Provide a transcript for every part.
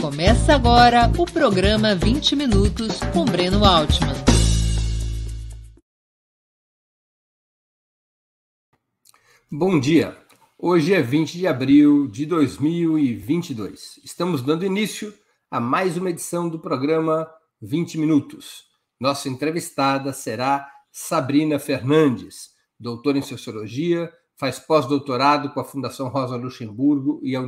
Começa agora o programa 20 Minutos com Breno Altman. Bom dia! Hoje é 20 de abril de 2022. Estamos dando início a mais uma edição do programa 20 Minutos. Nossa entrevistada será Sabrina Fernandes, doutora em Sociologia, faz pós-doutorado com a Fundação Rosa Luxemburgo e a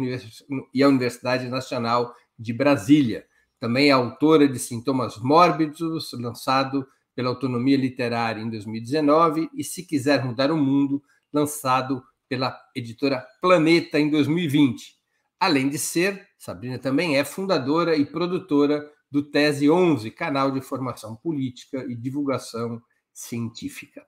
Universidade Nacional de Brasília. Também é autora de Sintomas Mórbidos, lançado pela Autonomia Literária em 2019, e Se Quiser Mudar o Mundo, lançado pela editora Planeta em 2020. Além de ser, Sabrina também é fundadora e produtora do Tese 11, canal de formação política e divulgação científica.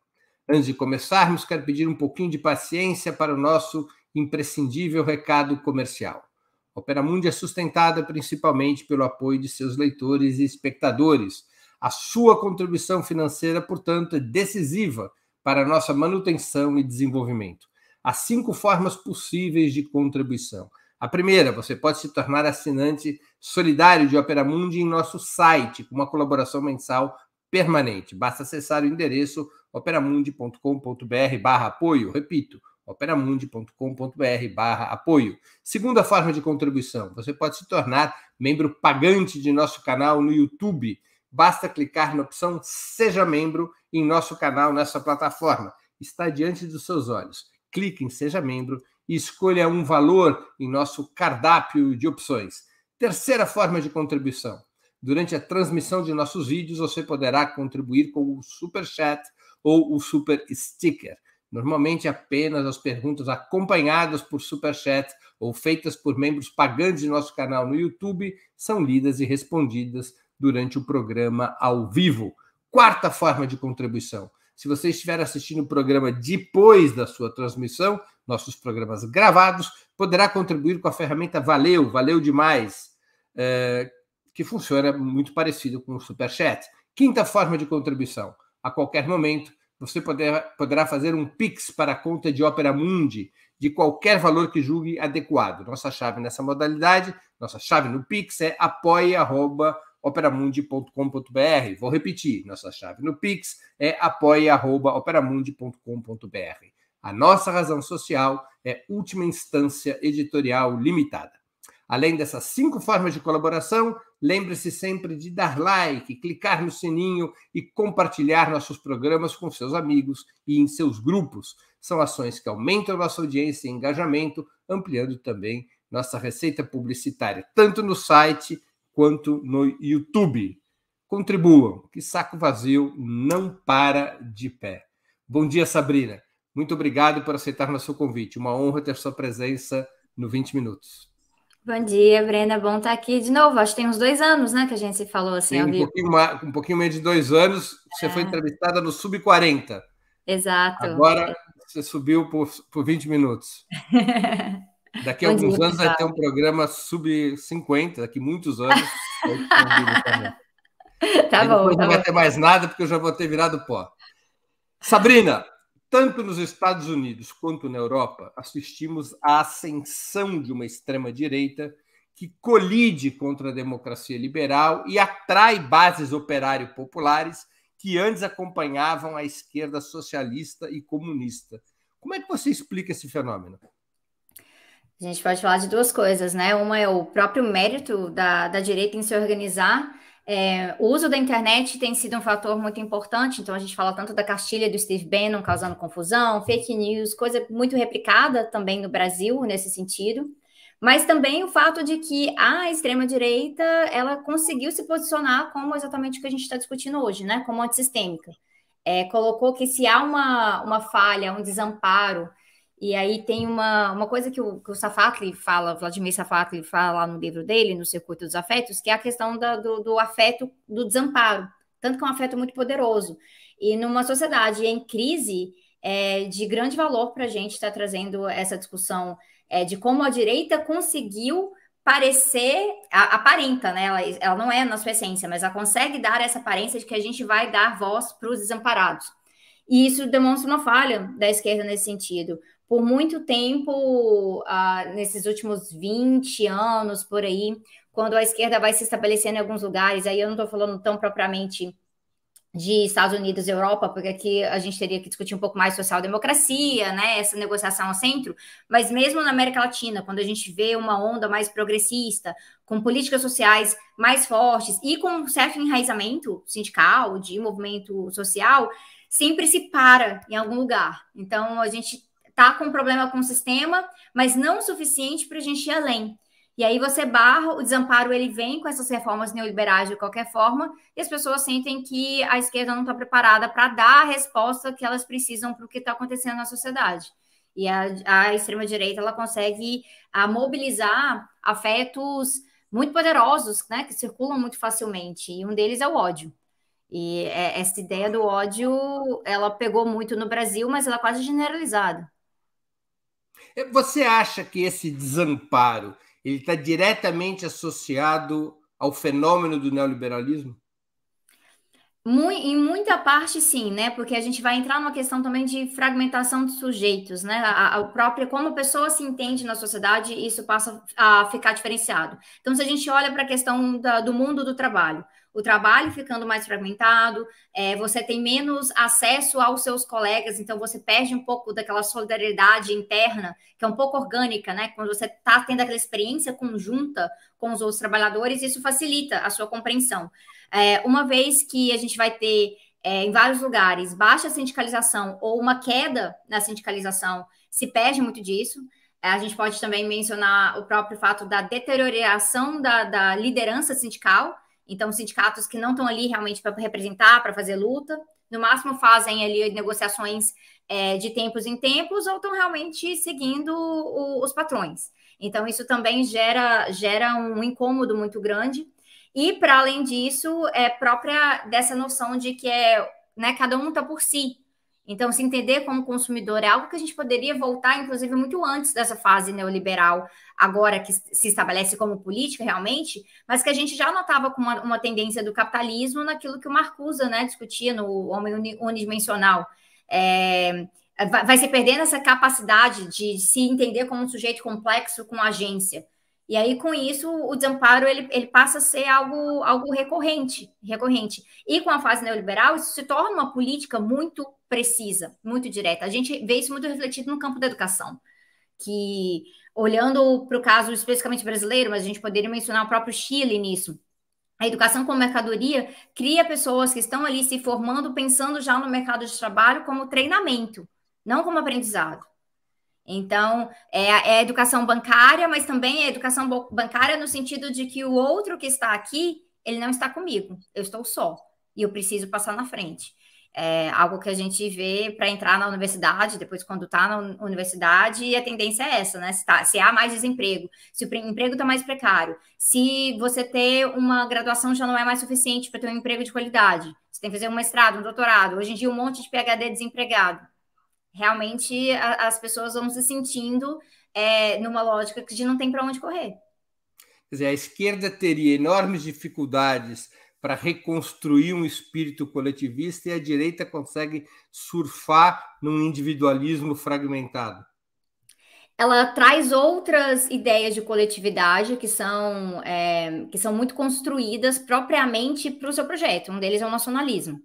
Antes de começarmos, quero pedir um pouquinho de paciência para o nosso imprescindível recado comercial. A Opera Mundi é sustentada principalmente pelo apoio de seus leitores e espectadores. A sua contribuição financeira, portanto, é decisiva para a nossa manutenção e desenvolvimento. Há 5 formas possíveis de contribuição. A primeira, você pode se tornar assinante solidário de Opera Mundi em nosso site, com uma colaboração mensal permanente. Basta acessar o endereço operamundi.com.br/apoio. Repito, operamundi.com.br/apoio. Segunda forma de contribuição, você pode se tornar membro pagante de nosso canal no YouTube. Basta clicar na opção Seja Membro em nosso canal nessa plataforma. Está diante dos seus olhos. Clique em Seja Membro e escolha um valor em nosso cardápio de opções. Terceira forma de contribuição. Durante a transmissão de nossos vídeos, você poderá contribuir com o Super Chat ou o Super Sticker. Normalmente, apenas as perguntas acompanhadas por Super Chat ou feitas por membros pagantes de nosso canal no YouTube são lidas e respondidas durante o programa ao vivo. Quarta forma de contribuição. Se você estiver assistindo o programa depois da sua transmissão, nossos programas gravados, poderá contribuir com a ferramenta Valeu Demais, que funciona muito parecido com o Super Chat. Quinta forma de contribuição. A qualquer momento, você poderá fazer um Pix para a conta de Opera Mundi, de qualquer valor que julgue adequado. Nossa chave nessa modalidade, nossa chave no Pix é apoia@operamundi.com.br. Vou repetir, nossa chave no Pix é apoia@operamundi.com.br. A nossa razão social é Última Instância Editorial Limitada. Além dessas 5 formas de colaboração, lembre-se sempre de dar like, clicar no sininho e compartilhar nossos programas com seus amigos e em seus grupos. São ações que aumentam nossa audiência e engajamento, ampliando também nossa receita publicitária, tanto no site quanto no YouTube. Contribuam, que saco vazio não para de pé. Bom dia, Sabrina. Muito obrigado por aceitar nosso convite. Uma honra ter sua presença no 20 Minutos. Bom dia, Brena. Bom estar aqui de novo. Acho que tem uns 2 anos, né, que a gente se falou assim ao vivo. Um pouquinho menos de 2 anos. Você foi entrevistada no Sub-40. Exato. Agora você subiu por 20 minutos. Daqui a alguns anos vai ter um programa Sub-50, daqui a muitos anos. Tá bom. Depois não vai ter mais nada, porque eu já vou ter virado pó. Sabrina, tanto nos Estados Unidos quanto na Europa, assistimos à ascensão de uma extrema-direita que colide contra a democracia liberal e atrai bases operário-populares que antes acompanhavam a esquerda socialista e comunista. Como é que você explica esse fenômeno? A gente pode falar de 2 coisas, né? Uma é o próprio mérito da direita em se organizar. O uso da internet tem sido um fator muito importante, então a gente fala tanto da cartilha do Steve Bannon causando confusão, fake news, coisa muito replicada também no Brasil nesse sentido, mas também o fato de que a extrema-direita, ela conseguiu se posicionar como exatamente o que a gente está discutindo hoje, né? Como antissistêmica. Colocou que se há uma falha, um desamparo, e aí tem uma coisa que o Safatli fala, Vladimir Safatli fala lá no livro dele, no Circuito dos Afetos, que é a questão do afeto, do desamparo, tanto que é um afeto muito poderoso. E numa sociedade em crise, de grande valor para a gente estar trazendo essa discussão de como a direita conseguiu parecer, aparenta, né? Ela não é na sua essência, mas ela consegue dar essa aparência de que a gente vai dar voz para os desamparados. E isso demonstra uma falha da esquerda nesse sentido. Por muito tempo, nesses últimos 20 anos, por aí, quando a esquerda vai se estabelecendo em alguns lugares, aí eu não estou falando tão propriamente de Estados Unidos e Europa, porque aqui a gente teria que discutir um pouco mais social-democracia, né, essa negociação ao centro, mas mesmo na América Latina, quando a gente vê uma onda mais progressista, com políticas sociais mais fortes e com um certo enraizamento sindical, de movimento social, sempre se para em algum lugar. Então, a gente está com um problema com o sistema, mas não o suficiente para a gente ir além. E aí você barra, o desamparo ele vem com essas reformas neoliberais de qualquer forma, e as pessoas sentem que a esquerda não está preparada para dar a resposta que elas precisam para o que está acontecendo na sociedade. E a extrema-direita ela consegue mobilizar afetos muito poderosos, né, que circulam muito facilmente, e um deles é o ódio. E essa ideia do ódio, ela pegou muito no Brasil, mas ela é quase generalizada. Você acha que esse desamparo ele está diretamente associado ao fenômeno do neoliberalismo? Em muita parte, sim, né? Porque a gente vai entrar numa questão também de fragmentação de sujeitos, né? A própria, como a pessoa se entende na sociedade, isso passa a ficar diferenciado. Então, se a gente olha para a questão do mundo do trabalho, o trabalho ficando mais fragmentado, você tem menos acesso aos seus colegas, então você perde um pouco daquela solidariedade interna, que é um pouco orgânica, né? Quando você está tendo aquela experiência conjunta com os outros trabalhadores, isso facilita a sua compreensão. Uma vez que a gente vai ter, em vários lugares, baixa sindicalização ou uma queda na sindicalização, se perde muito disso. A gente pode também mencionar o próprio fato da deterioração da liderança sindical. Então, sindicatos que não estão ali realmente para representar, para fazer luta, no máximo fazem ali negociações de tempos em tempos ou estão realmente seguindo os patrões. Então, isso também gera um incômodo muito grande. E, para além disso, é própria dessa noção de que né, cada um está por si. Então, se entender como consumidor é algo que a gente poderia voltar, inclusive, muito antes dessa fase neoliberal, agora que se estabelece como política, realmente, mas que a gente já notava com uma tendência do capitalismo naquilo que o Marcuse, né, discutia no Homem Unidimensional. Vai se perdendo essa capacidade de se entender como um sujeito complexo com agência. E aí, com isso, o desamparo ele passa a ser algo recorrente. E com a fase neoliberal, isso se torna uma política muito precisa, muito direta. A gente vê isso muito refletido no campo da educação, que, olhando para o caso especificamente brasileiro, mas a gente poderia mencionar o próprio Chile nisso, a educação como mercadoria cria pessoas que estão ali se formando, pensando já no mercado de trabalho como treinamento, não como aprendizado. Então, é a educação bancária, mas também é a educação bancária no sentido de que o outro que está aqui, ele não está comigo, eu estou só, e eu preciso passar na frente. É algo que a gente vê para entrar na universidade, depois quando está na universidade, a tendência é essa, né? Se há mais desemprego, se o emprego está mais precário, se você ter uma graduação já não é mais suficiente para ter um emprego de qualidade, você tem que fazer um mestrado, um doutorado, hoje em dia um monte de PhD desempregado. Realmente as pessoas vão se sentindo numa lógica de não tem para onde correr. Quer dizer, a esquerda teria enormes dificuldades para reconstruir um espírito coletivista e a direita consegue surfar num individualismo fragmentado. Ela traz outras ideias de coletividade que são muito construídas propriamente para o seu projeto. Um deles é o nacionalismo.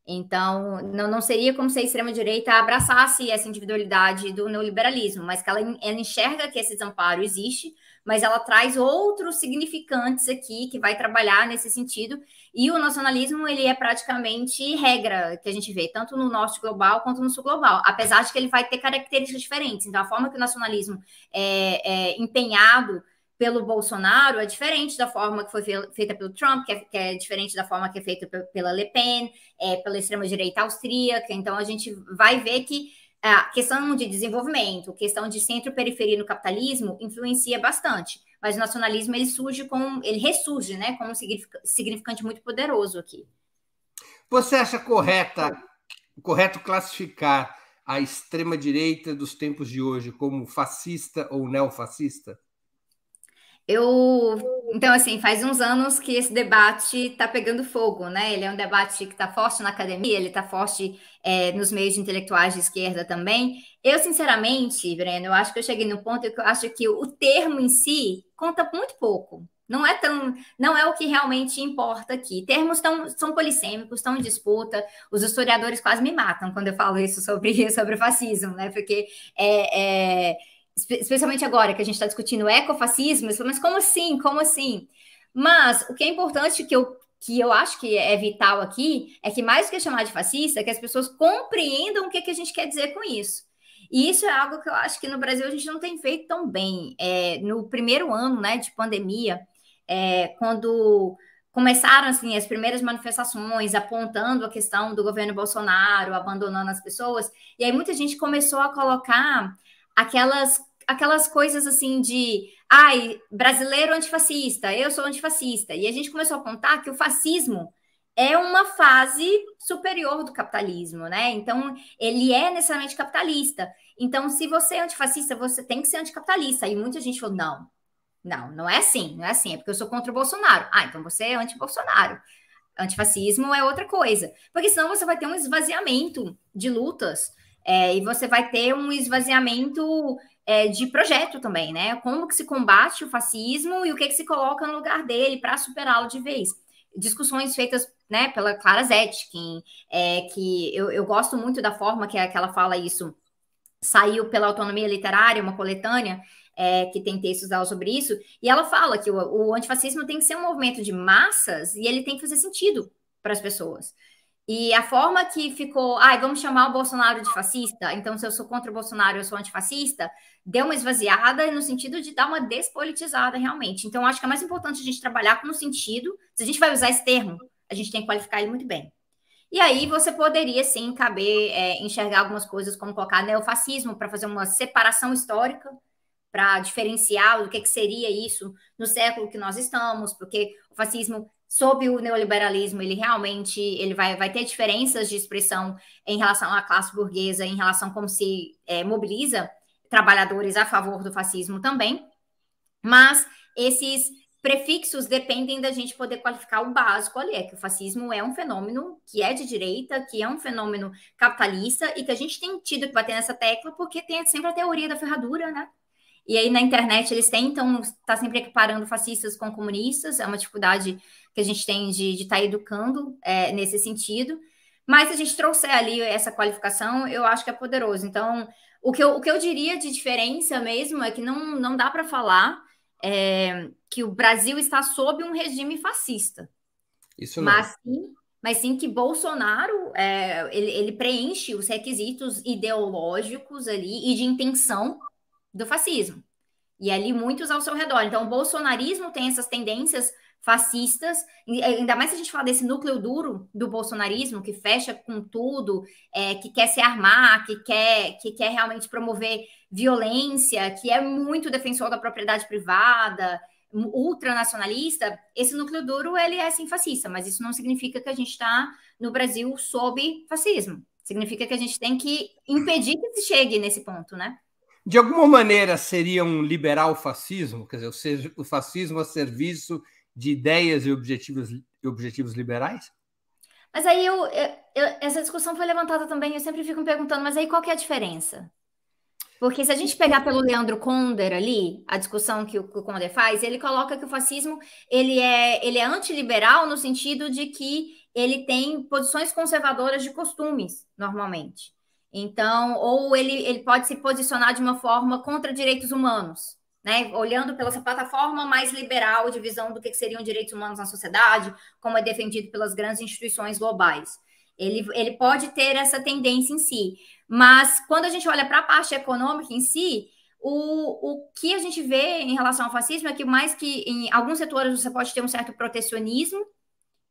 Então, não seria como se a extrema-direita abraçasse essa individualidade do neoliberalismo, mas que ela enxerga que esse desamparo existe, mas ela traz outros significantes aqui que vai trabalhar nesse sentido. E o nacionalismo, ele é praticamente regra que a gente vê, tanto no norte global quanto no sul global, apesar de que ele vai ter características diferentes. Então, a forma que o nacionalismo é empenhado pelo Bolsonaro é diferente da forma que foi feita pelo Trump, que é diferente da forma que é feita pela Le Pen, pela extrema-direita austríaca. Então, a gente vai ver que a questão de desenvolvimento, questão de centro-periferia no capitalismo influencia bastante. Mas o nacionalismo, ele ressurge, né, como um significante muito poderoso aqui. Você acha correto classificar a extrema-direita dos tempos de hoje como fascista ou neofascista? Então, assim, faz uns anos que esse debate está pegando fogo, né? Ele é um debate que está forte na academia, ele está forte nos meios de intelectuais de esquerda também. Eu, sinceramente, Breno, eu acho que eu cheguei no ponto que eu acho que o termo em si conta muito pouco. Não é o que realmente importa aqui. Termos são polissêmicos, estão em disputa. Os historiadores quase me matam quando eu falo isso sobre o fascismo, né? Porque especialmente agora que a gente está discutindo ecofascismo, mas como assim? Como assim? Mas o que é importante que eu acho que é vital aqui é que, mais do que chamar de fascista, é que as pessoas compreendam o que a gente quer dizer com isso. E isso é algo que eu acho que no Brasil a gente não tem feito tão bem. No primeiro ano, né, de pandemia, quando começaram assim, as primeiras manifestações apontando a questão do governo Bolsonaro, abandonando as pessoas, e aí muita gente começou a colocar aquelas coisas assim de ai, brasileiro antifascista, eu sou antifascista. E a gente começou a apontar que o fascismo é uma fase superior do capitalismo, né? Então, ele é necessariamente capitalista. Então, se você é antifascista, você tem que ser anticapitalista. E muita gente falou, não é assim, não é assim, é porque eu sou contra o Bolsonaro. Ah, então você é anti-Bolsonaro. Antifascismo é outra coisa. Porque senão você vai ter um esvaziamento de lutas e você vai ter um esvaziamento de projeto também, né? Como que se combate o fascismo e o que se coloca no lugar dele para superá-lo de vez. Discussões feitas, né, pela Clara Zetkin, que eu gosto muito da forma que ela fala isso. Saiu pela Autonomia Literária, uma coletânea, que tem textos dela sobre isso, e ela fala que o antifascismo tem que ser um movimento de massas e ele tem que fazer sentido para as pessoas. E a forma que ficou, vamos chamar o Bolsonaro de fascista, então se eu sou contra o Bolsonaro, eu sou antifascista, deu uma esvaziada no sentido de dar uma despolitizada realmente. Então, acho que é mais importante a gente trabalhar com o sentido, se a gente vai usar esse termo, a gente tem que qualificar ele muito bem. E aí você poderia, sim, enxergar algumas coisas, como colocar neofascismo, para fazer uma separação histórica, para diferenciar o que seria isso no século que nós estamos, porque o fascismo, sob o neoliberalismo, ele vai ter diferenças de expressão em relação à classe burguesa, em relação a como se mobiliza trabalhadores a favor do fascismo também, mas esses prefixos dependem da gente poder qualificar o básico ali, que o fascismo é um fenômeno que é de direita, que é um fenômeno capitalista e que a gente tem tido que bater nessa tecla porque tem sempre a teoria da ferradura, né? E aí na internet eles tentam estar sempre equiparando fascistas com comunistas, é uma dificuldade que a gente tem de estar educando nesse sentido, mas se a gente trouxer ali essa qualificação, eu acho que é poderoso. Então, o que eu diria de diferença mesmo é que não dá para falar que o Brasil está sob um regime fascista. Isso não. Mas sim que Bolsonaro ele preenche os requisitos ideológicos ali e de intenção do fascismo. E ali muitos ao seu redor. Então, o bolsonarismo tem essas tendências fascistas, ainda mais se a gente falar desse núcleo duro do bolsonarismo, que fecha com tudo, que quer se armar, que quer realmente promover violência, que é muito defensor da propriedade privada, ultranacionalista. Esse núcleo duro, ele é sim fascista, mas isso não significa que a gente está no Brasil sob fascismo. Significa que a gente tem que impedir que se chegue nesse ponto, né? De alguma maneira seria um liberal fascismo, quer dizer, o fascismo a serviço de ideias e objetivos liberais? Mas aí essa discussão foi levantada também, eu sempre fico me perguntando, mas aí qual que é a diferença? Porque se a gente pegar pelo Leandro Konder ali, a discussão que o Konder faz, ele coloca que o fascismo ele é antiliberal no sentido de que ele tem posições conservadoras de costumes, normalmente. Então, ou ele pode se posicionar de uma forma contra direitos humanos, né? Olhando pela essa plataforma mais liberal de visão do que seriam direitos humanos na sociedade, como é defendido pelas grandes instituições globais. Ele pode ter essa tendência em si. Mas quando a gente olha para a parte econômica em si, o que a gente vê em relação ao fascismo é que mais que em alguns setores você pode ter um certo protecionismo,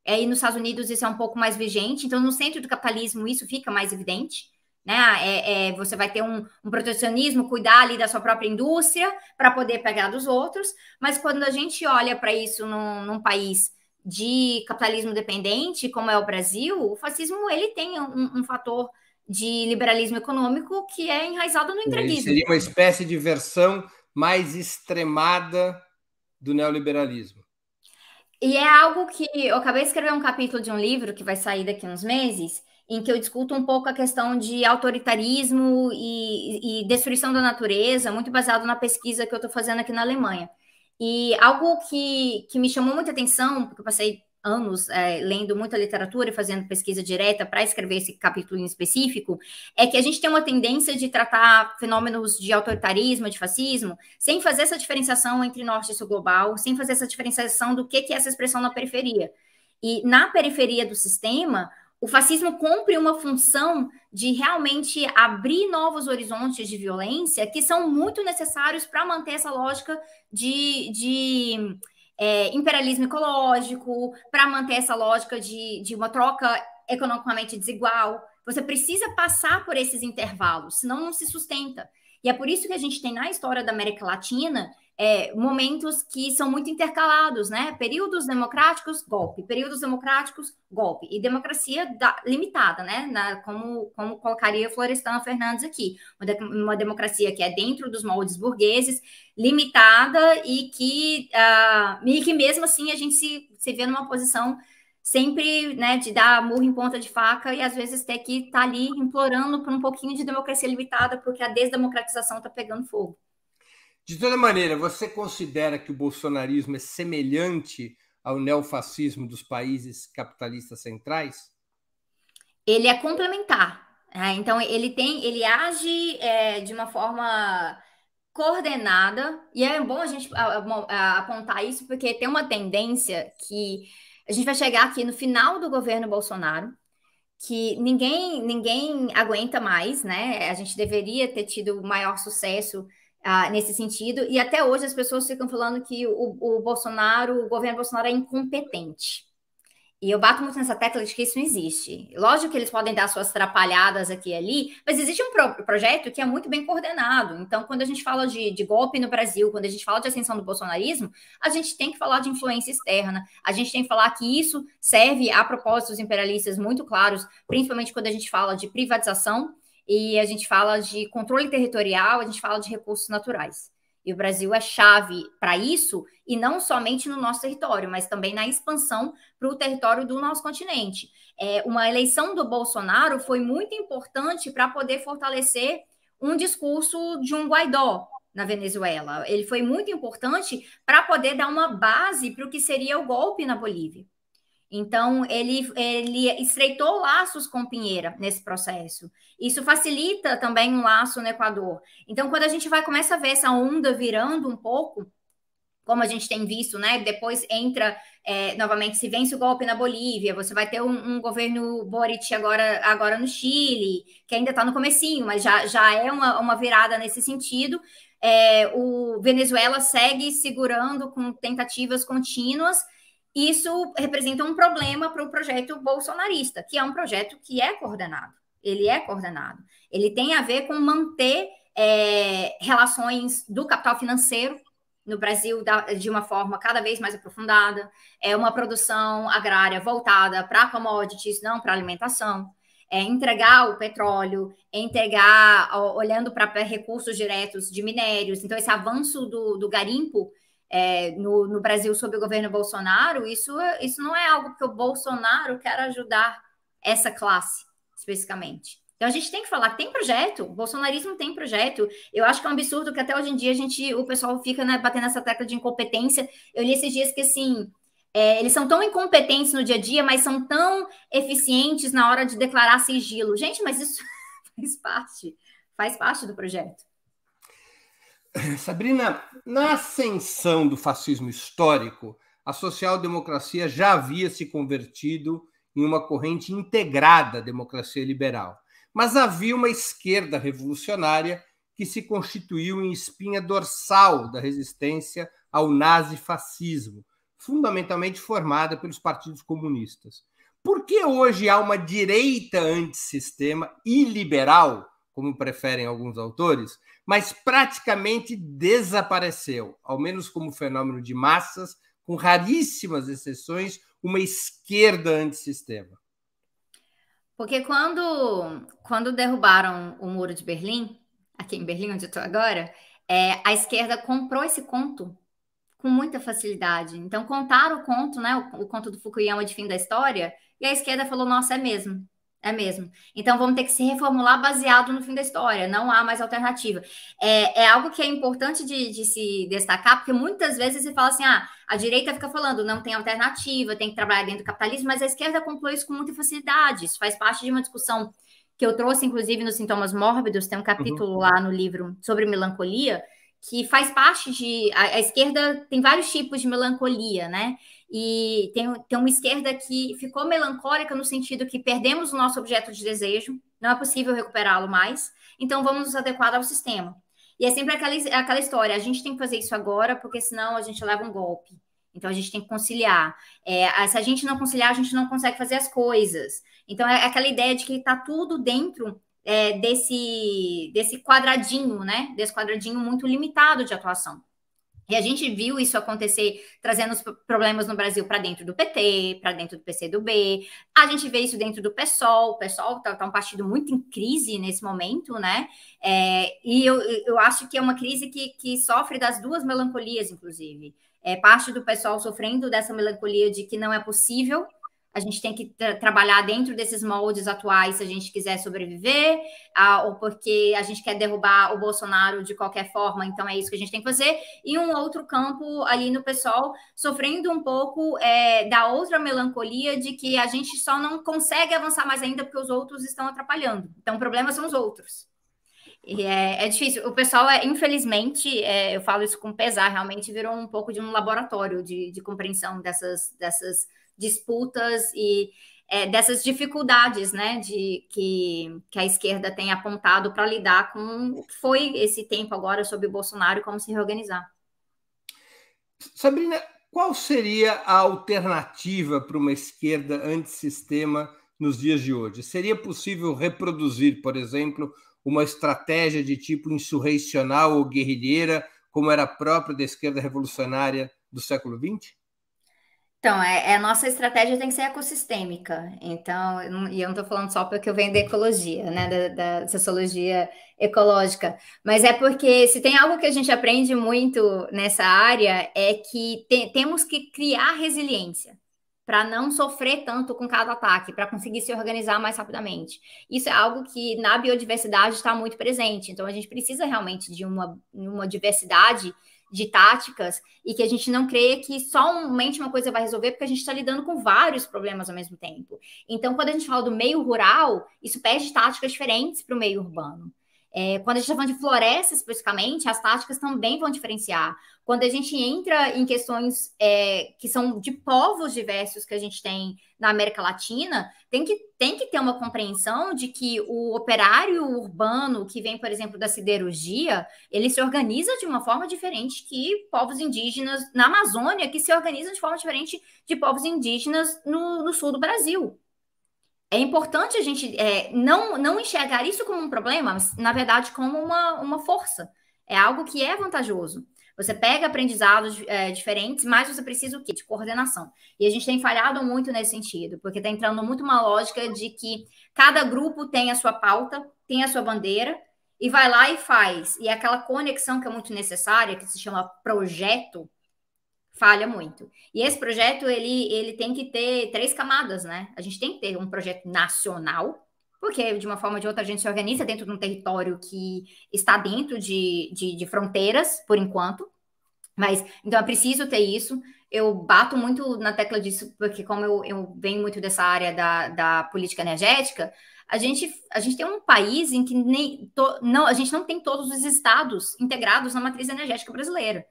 e nos Estados Unidos isso é um pouco mais vigente, então no centro do capitalismo isso fica mais evidente, né? Você vai ter um protecionismo, cuidar ali da sua própria indústria para poder pegar dos outros, mas quando a gente olha para isso num país de capitalismo dependente, como é o Brasil, o fascismo ele tem um fator de liberalismo econômico que é enraizado no entreguismo. Seria uma espécie de versão mais extremada do neoliberalismo. E é algo que eu acabei de escrever um capítulo de um livro que vai sair daqui a uns meses, em que eu discuto um pouco a questão de autoritarismo e destruição da natureza, muito baseado na pesquisa que eu estou fazendo aqui na Alemanha. E algo que me chamou muita atenção, porque eu passei anos lendo muita literatura e fazendo pesquisa direta para escrever esse capítulo em específico, é que a gente tem uma tendência de tratar fenômenos de autoritarismo, de fascismo, sem fazer essa diferenciação entre norte e sul global, sem fazer essa diferenciação do que é essa expressão na periferia. E na periferia do sistema, o fascismo cumpre uma função de realmente abrir novos horizontes de violência que são muito necessários para manter essa lógica de imperialismo ecológico, para manter essa lógica de uma troca economicamente desigual. Você precisa passar por esses intervalos, senão não se sustenta. E é por isso que a gente tem na história da América Latina momentos que são muito intercalados, né? Períodos democráticos, golpe. Períodos democráticos, golpe. E democracia limitada, né? Como colocaria Florestan Fernandes aqui. Uma democracia que é dentro dos moldes burgueses, limitada e que mesmo assim a gente se vê numa posição sempre, né, de dar murro em ponta de faca e às vezes ter que estar ali implorando por um pouquinho de democracia limitada porque a desdemocratização está pegando fogo. De toda maneira, você considera que o bolsonarismo é semelhante ao neofascismo dos países capitalistas centrais? Ele é complementar. Então, ele age de uma forma coordenada, e é bom a gente apontar isso, porque tem uma tendência que a gente vai chegar aqui no final do governo Bolsonaro, que ninguém aguenta mais, né? A gente deveria ter tido maior sucesso nesse sentido, e até hoje as pessoas ficam falando que o governo Bolsonaro é incompetente. E eu bato muito nessa tecla de que isso não existe. Lógico que eles podem dar suas atrapalhadas aqui e ali, mas existe um projeto que é muito bem coordenado. Então, quando a gente fala de golpe no Brasil, quando a gente fala de ascensão do bolsonarismo, a gente tem que falar de influência externa, a gente tem que falar que isso serve a propósitos imperialistas muito claros, principalmente quando a gente fala de privatização e a gente fala de controle territorial, a gente fala de recursos naturais. E o Brasil é chave para isso, e não somente no nosso território, mas também na expansão para o território do nosso continente. Uma eleição do Bolsonaro foi muito importante para poder fortalecer um discurso de um Guaidó na Venezuela. Ele foi muito importante para poder dar uma base para o que seria o golpe na Bolívia. Então, ele estreitou laços com Pinheira nesse processo. Isso facilita também um laço no Equador. Então, quando a gente começa a ver essa onda virando um pouco, como a gente tem visto, né? Depois entra, novamente, se vence o golpe na Bolívia, você vai ter um governo Boric agora no Chile, que ainda está no comecinho, mas já é uma virada nesse sentido. O Venezuela segue segurando com tentativas contínuas. Isso representa um problema para o projeto bolsonarista, que é um projeto que é coordenado. Ele é coordenado. Ele tem a ver com manter relações do capital financeiro no Brasil de uma forma cada vez mais aprofundada, uma produção agrária voltada para commodities, não para alimentação, entregar o petróleo, olhando para recursos diretos de minérios. Então, esse avanço do garimpo no Brasil sob o governo Bolsonaro, isso não é algo que o Bolsonaro quer ajudar essa classe, especificamente. Então, a gente tem que falar que tem projeto, o bolsonarismo tem projeto. Eu acho que é um absurdo que até hoje em dia o pessoal fica, né, batendo essa tecla de incompetência. Eu li esses dias que, assim, eles são tão incompetentes no dia a dia, mas são tão eficientes na hora de declarar sigilo. Gente, mas isso faz parte do projeto. Sabrina, na ascensão do fascismo histórico, a social-democracia já havia se convertido em uma corrente integrada à democracia liberal. Mas havia uma esquerda revolucionária que se constituiu em espinha dorsal da resistência ao nazifascismo, fundamentalmente formada pelos partidos comunistas. Por que hoje há uma direita antissistema e liberal, como preferem alguns autores, mas praticamente desapareceu, ao menos como fenômeno de massas, com raríssimas exceções, uma esquerda antissistema? Porque quando derrubaram o Muro de Berlim, aqui em Berlim, onde eu estou agora, a esquerda comprou esse conto com muita facilidade. Então, contaram o conto, né, o conto do Fukuyama de fim da história, e a esquerda falou, nossa, é mesmo. É mesmo. Então, vamos ter que se reformular baseado no fim da história. Não há mais alternativa. É algo que é importante de se destacar, porque muitas vezes se fala assim, a direita fica falando, não tem alternativa, tem que trabalhar dentro do capitalismo, mas a esquerda conclui isso com muita facilidade. Isso faz parte de uma discussão que eu trouxe, inclusive, nos Sintomas Mórbidos, tem um capítulo lá no livro sobre melancolia, que faz parte de... A esquerda tem vários tipos de melancolia, né? E tem uma esquerda que ficou melancólica no sentido que perdemos o nosso objeto de desejo, não é possível recuperá-lo mais, então vamos nos adequar ao sistema. E é sempre aquela história, a gente tem que fazer isso agora, porque senão a gente leva um golpe. Então a gente tem que conciliar. Se a gente não conciliar, a gente não consegue fazer as coisas. Então é aquela ideia de que está tudo dentro desse quadradinho, né? Desse quadradinho muito limitado de atuação. E a gente viu isso acontecer, trazendo os problemas no Brasil para dentro do PT, para dentro do PCdoB. A gente vê isso dentro do PSOL. O PSOL está um partido muito em crise nesse momento, né? E eu acho que é uma crise que sofre das duas melancolias, inclusive. Parte do PSOL sofrendo dessa melancolia de que não é possível. A gente tem que trabalhar dentro desses moldes atuais se a gente quiser sobreviver, ou porque a gente quer derrubar o Bolsonaro de qualquer forma, então é isso que a gente tem que fazer. E um outro campo ali no PSOL sofrendo um pouco da outra melancolia de que a gente só não consegue avançar mais ainda porque os outros estão atrapalhando. Então o problema são os outros. E é difícil. O pessoal, infelizmente, eu falo isso com pesar, realmente virou um pouco de um laboratório de compreensão dessas disputas e dessas dificuldades, né, que a esquerda tem apontado para lidar com o que foi esse tempo agora sob o Bolsonaro e como se reorganizar. Sabrina, qual seria a alternativa para uma esquerda antissistema nos dias de hoje? Seria possível reproduzir, por exemplo, uma estratégia de tipo insurrecional ou guerrilheira, como era própria da esquerda revolucionária do século XX? Então, a nossa estratégia tem que ser ecossistêmica. Então, e eu não estou falando só porque eu venho da ecologia, né, da sociologia ecológica, mas é porque se tem algo que a gente aprende muito nessa área é que temos que criar resiliência para não sofrer tanto com cada ataque, para conseguir se organizar mais rapidamente. Isso é algo que na biodiversidade está muito presente. Então, a gente precisa realmente de uma diversidade de táticas e que a gente não creia que somente uma coisa vai resolver, porque a gente está lidando com vários problemas ao mesmo tempo. Então, quando a gente fala do meio rural, isso pede táticas diferentes para o meio urbano. Quando a gente está falando de floresta especificamente, as táticas também vão diferenciar. Quando a gente entra em questões que são de povos diversos que a gente tem na América Latina, tem que ter uma compreensão de que o operário urbano que vem, por exemplo, da siderurgia, ele se organiza de uma forma diferente que povos indígenas na Amazônia, que se organizam de forma diferente de povos indígenas no sul do Brasil. É importante a gente não enxergar isso como um problema, mas, na verdade, como uma força. É algo que é vantajoso. Você pega aprendizados diferentes, mas você precisa o quê? De coordenação. E a gente tem falhado muito nesse sentido, porque está entrando muito uma lógica de que cada grupo tem a sua pauta, tem a sua bandeira, e vai lá e faz. E aquela conexão que é muito necessária, que se chama projeto, falha muito. E esse projeto, ele tem que ter 3 camadas, né? A gente tem que ter um projeto nacional, porque de uma forma ou de outra a gente se organiza dentro de um território que está dentro de fronteiras, por enquanto. Mas, então é preciso ter isso. Eu bato muito na tecla disso, porque como eu venho muito dessa área da política energética, a gente tem um país em que a gente não tem todos os estados integrados na matriz energética brasileira.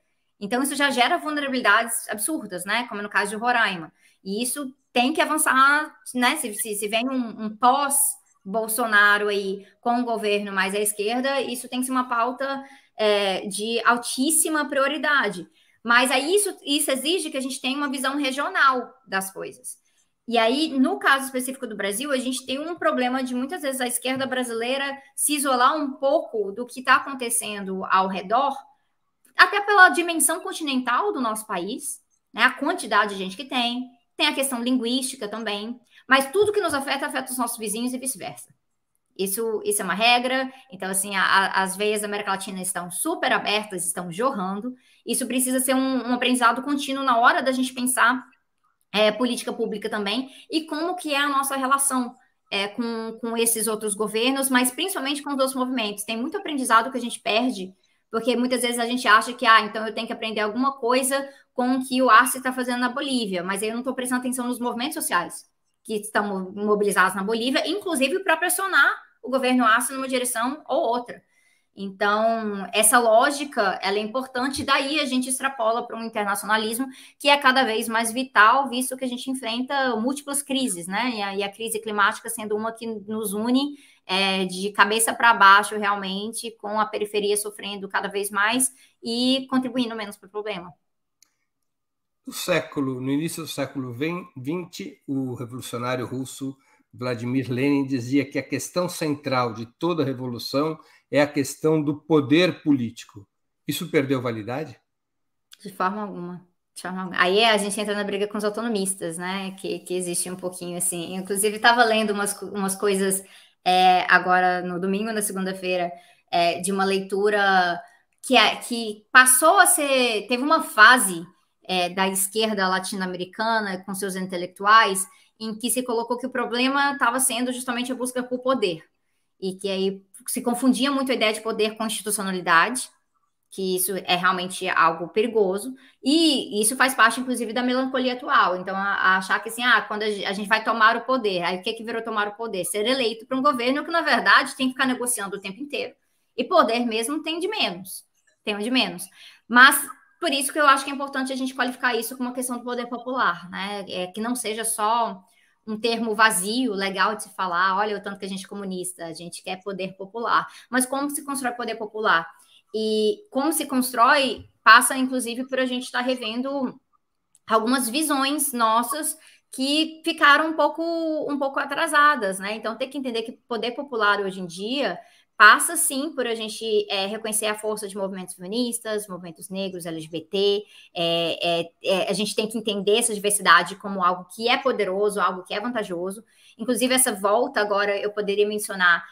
Então, isso já gera vulnerabilidades absurdas, né? Como no caso de Roraima. E isso tem que avançar, né? Se vem um pós-Bolsonaro aí com o governo mais à esquerda, isso tem que ser uma pauta de altíssima prioridade. Mas aí isso exige que a gente tenha uma visão regional das coisas. E aí, no caso específico do Brasil, a gente tem um problema de muitas vezes a esquerda brasileira se isolar um pouco do que está acontecendo ao redor, até pela dimensão continental do nosso país, né? A quantidade de gente que tem a questão linguística também, mas tudo que nos afeta os nossos vizinhos e vice-versa. Isso é uma regra. Então, assim, as veias da América Latina estão super abertas, estão jorrando. Isso precisa ser um aprendizado contínuo na hora da gente pensar política pública também, e como que é a nossa relação com esses outros governos, mas principalmente com os outros movimentos. Tem muito aprendizado que a gente perde, porque muitas vezes a gente acha que, então eu tenho que aprender alguma coisa com o que o Arce está fazendo na Bolívia, mas aí eu não estou prestando atenção nos movimentos sociais que estão mobilizados na Bolívia, inclusive para pressionar o governo Arce numa direção ou outra. Então, essa lógica, ela é importante, daí a gente extrapola para um internacionalismo que é cada vez mais vital, visto que a gente enfrenta múltiplas crises, né? E a crise climática sendo uma que nos une de cabeça para baixo, realmente, com a periferia sofrendo cada vez mais e contribuindo menos para o problema. No início do século XX, o revolucionário russo Vladimir Lenin dizia que a questão central de toda revolução é a questão do poder político. Isso perdeu validade? De forma alguma. Aí a gente entra na briga com os autonomistas, né? Que existe um pouquinho assim. Inclusive, estava lendo umas coisas agora no domingo, na segunda-feira, de uma leitura que passou a ser. Teve uma fase da esquerda latino-americana com seus intelectuais em que se colocou que o problema estava sendo justamente a busca por poder. E que aí se confundia muito a ideia de poder com institucionalidade, que isso é realmente algo perigoso, e isso faz parte, inclusive, da melancolia atual. Então, achar que, assim, quando a gente vai tomar o poder, aí o que virou tomar o poder? Ser eleito para um governo que, na verdade, tem que ficar negociando o tempo inteiro. E poder mesmo tem de menos. Mas, por isso que eu acho que é importante a gente qualificar isso como uma questão do poder popular, né? Que não seja só um termo vazio, legal de se falar, olha o tanto que a gente é comunista, a gente quer poder popular. Mas como se constrói poder popular? E como se constrói, passa, inclusive, por a gente estar revendo algumas visões nossas que ficaram um pouco atrasadas, né? Então, tem que entender que poder popular hoje em dia passa, sim, por a gente reconhecer a força de movimentos feministas, movimentos negros, LGBT. A gente tem que entender essa diversidade como algo que é poderoso, algo que é vantajoso. Inclusive, essa volta agora, eu poderia mencionar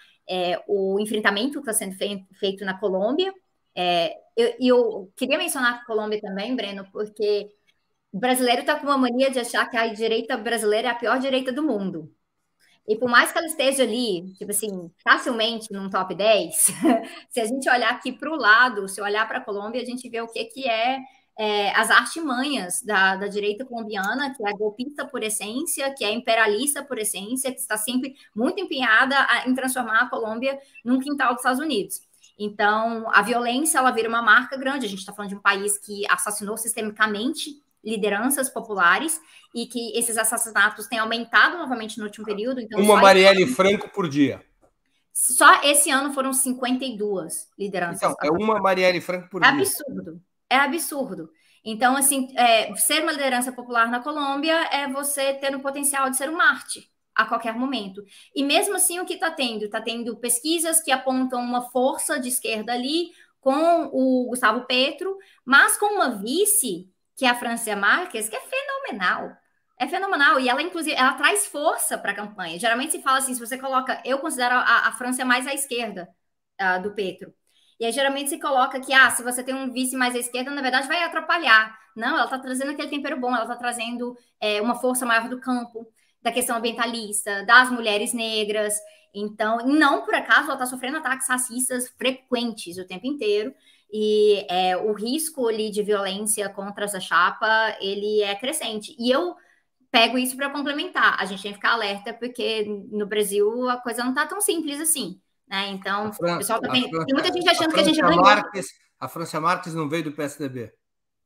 o enfrentamento que está sendo feito na Colômbia. Eu queria mencionar a Colômbia também, Breno, porque o brasileiro está com uma mania de achar que a direita brasileira é a pior direita do mundo. E por mais que ela esteja ali, tipo assim, facilmente num top 10, se a gente olhar aqui para o lado, se olhar para a Colômbia, a gente vê o que é as artimanhas da direita colombiana, que é golpista por essência, que é imperialista por essência, que está sempre muito empenhada em transformar a Colômbia num quintal dos Estados Unidos. Então, a violência, ela vira uma marca grande. A gente está falando de um país que assassinou sistemicamente lideranças populares e que esses assassinatos têm aumentado novamente no último período. Então, uma Marielle Franco por dia. Só esse ano foram 52 lideranças. Então, é uma Marielle Franco por dia. É absurdo. Então, assim, ser uma liderança popular na Colômbia é você ter o potencial de ser um Marte a qualquer momento. E mesmo assim, o que está tendo? Está tendo pesquisas que apontam uma força de esquerda ali com o Gustavo Petro, mas com uma vice, que é a Francia Márquez, que é fenomenal. É fenomenal. E ela, inclusive, ela traz força para a campanha. Geralmente se fala assim, se você coloca... Eu considero a França mais à esquerda do Petro. E aí, geralmente, se coloca que, se você tem um vice mais à esquerda, na verdade, vai atrapalhar. Não, ela está trazendo aquele tempero bom, ela está trazendo uma força maior do campo, da questão ambientalista, das mulheres negras. Então, não por acaso, ela está sofrendo ataques racistas frequentes o tempo inteiro. E o risco ali de violência contra essa chapa, ele é crescente. E eu pego isso para complementar. A gente tem que ficar alerta, porque no Brasil a coisa não está tão simples assim. Né? Então, o pessoal tem muita gente achando que a gente ganhou. A Francia Márquez não veio do PSDB?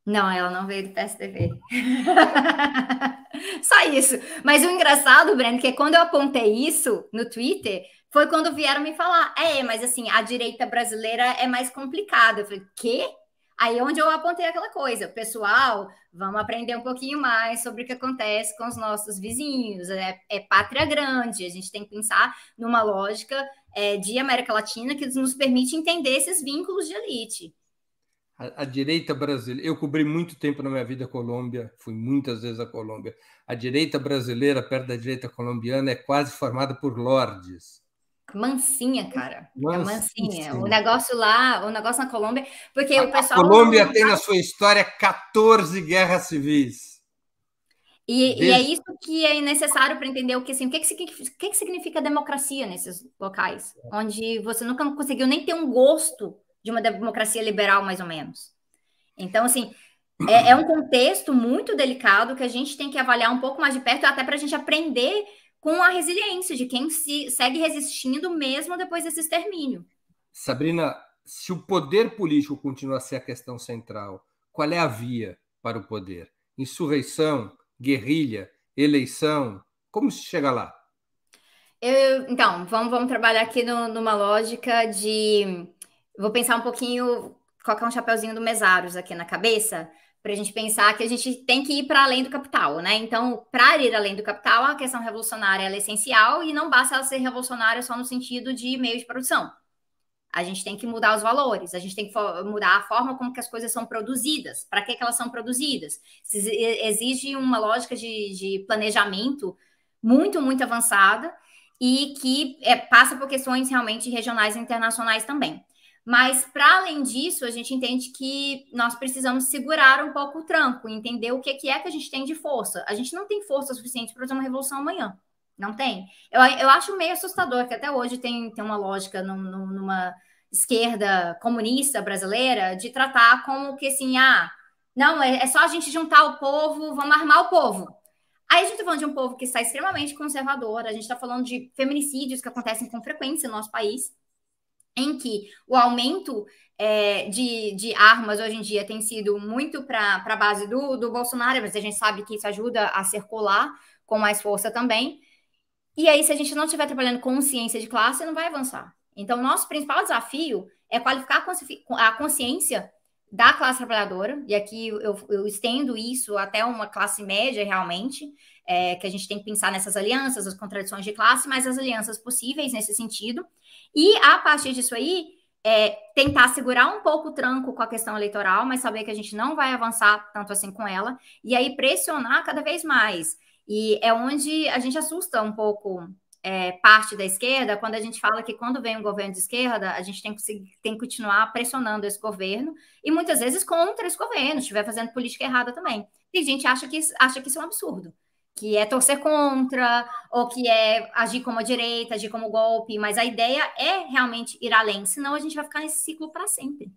Não, ela não veio do PSDB. Só isso. Mas o engraçado, Breno, que quando eu apontei isso no Twitter, foi quando vieram me falar, mas assim, a direita brasileira é mais complicada. Eu falei, quê? Aí onde eu apontei aquela coisa, pessoal, vamos aprender um pouquinho mais sobre o que acontece com os nossos vizinhos, é pátria grande, a gente tem que pensar numa lógica de América Latina que nos permite entender esses vínculos de elite. A direita brasileira, eu cobri muito tempo na minha vida a Colômbia, fui muitas vezes à Colômbia. A direita brasileira, perto da direita colombiana, é quase formada por lordes. Mansinha, cara. Mansinha. O negócio na Colômbia, porque o pessoal... A Colômbia tem na sua história 14 guerras civis. E é isso que é necessário para entender o que, assim, o que significa democracia nesses locais, onde você nunca conseguiu nem ter um gosto de uma democracia liberal, mais ou menos. Então, assim, é um contexto muito delicado que a gente tem que avaliar um pouco mais de perto, até para a gente aprender com a resiliência de quem se segue resistindo mesmo depois desse extermínio. Sabrina, se o poder político continua a ser a questão central, qual é a via para o poder? Insurreição, guerrilha, eleição? Como se chega lá? Então, vamos trabalhar aqui numa lógica de... Vou pensar um pouquinho, colocar um chapeuzinho do Mesaros aqui na cabeça, para a gente pensar que a gente tem que ir para além do capital, né? Então, para ir além do capital, a questão revolucionária é essencial e não basta ela ser revolucionária só no sentido de meio de produção. A gente tem que mudar os valores, a gente tem que mudar a forma como que as coisas são produzidas, para que elas são produzidas. Exige uma lógica de planejamento muito, muito avançada e que passa por questões realmente regionais e internacionais também. Mas, para além disso, a gente entende que nós precisamos segurar um pouco o tranco, entender o que é que a gente tem de força. A gente não tem força suficiente para fazer uma revolução amanhã. Não tem. Eu acho meio assustador que até hoje tem uma lógica numa esquerda comunista brasileira de tratar como que assim, não, é só a gente juntar o povo, vamos armar o povo. Aí a gente está falando de um povo que está extremamente conservador, a gente está falando de feminicídios que acontecem com frequência no nosso país, em que o aumento de armas hoje em dia tem sido muito para a base do Bolsonaro, mas a gente sabe que isso ajuda a circular com mais força também. E aí, se a gente não estiver trabalhando consciência de classe, não vai avançar. Então, nosso principal desafio é qualificar a consciência da classe trabalhadora, e aqui eu estendo isso até uma classe média, realmente, que a gente tem que pensar nessas alianças, as contradições de classe, mas as alianças possíveis nesse sentido. E, a partir disso aí, tentar segurar um pouco o tranco com a questão eleitoral, mas saber que a gente não vai avançar tanto assim com ela, e aí pressionar cada vez mais. E é onde a gente assusta um pouco parte da esquerda, quando a gente fala que quando vem um governo de esquerda, a gente tem que continuar pressionando esse governo, e muitas vezes contra esse governo, se estiver fazendo política errada também. Tem gente que acha que isso é um absurdo, que é torcer contra, ou que é agir como a direita, agir como golpe, mas a ideia é realmente ir além, senão a gente vai ficar nesse ciclo para sempre.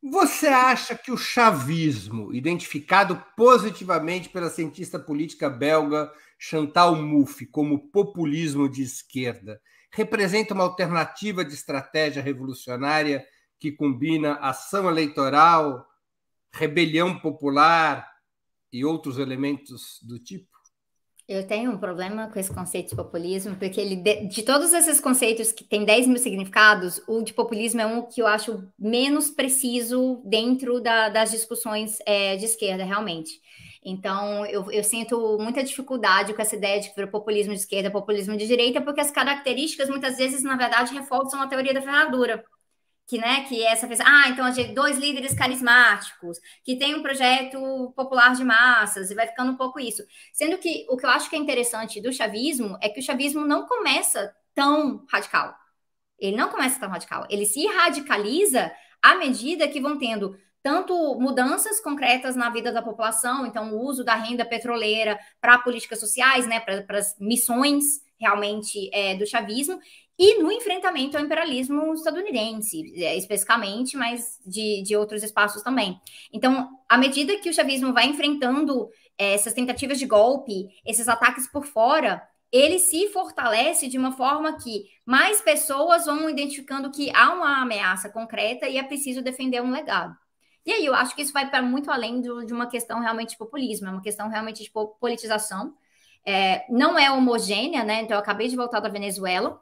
Você acha que o chavismo, identificado positivamente pela cientista política belga Chantal Mouffe como populismo de esquerda, representa uma alternativa de estratégia revolucionária que combina ação eleitoral, rebelião popular e outros elementos do tipo? Eu tenho um problema com esse conceito de populismo, porque de todos esses conceitos que tem 10 mil significados, o de populismo é um que eu acho menos preciso dentro das discussões de esquerda, realmente. Então, eu sinto muita dificuldade com essa ideia de que o populismo de esquerda é populismo de direita, porque as características, muitas vezes, na verdade, reforçam a teoria da ferradura. Que essa vez, então a gente 2 líderes carismáticos, que tem um projeto popular de massas, e vai ficando um pouco isso. Sendo que o que eu acho que é interessante do chavismo é que o chavismo não começa tão radical. Ele não começa tão radical. Ele se radicaliza à medida que vão tendo tanto mudanças concretas na vida da população, então o uso da renda petroleira para políticas sociais, né, para as missões realmente do chavismo, e no enfrentamento ao imperialismo estadunidense, especificamente, mas de outros espaços também. Então, à medida que o chavismo vai enfrentando essas tentativas de golpe, esses ataques por fora, ele se fortalece de uma forma que mais pessoas vão identificando que há uma ameaça concreta e é preciso defender um legado. E aí, eu acho que isso vai para muito além de uma questão realmente de populismo, é uma questão realmente de politização. Não é homogênea, né? Então, eu acabei de voltar da Venezuela,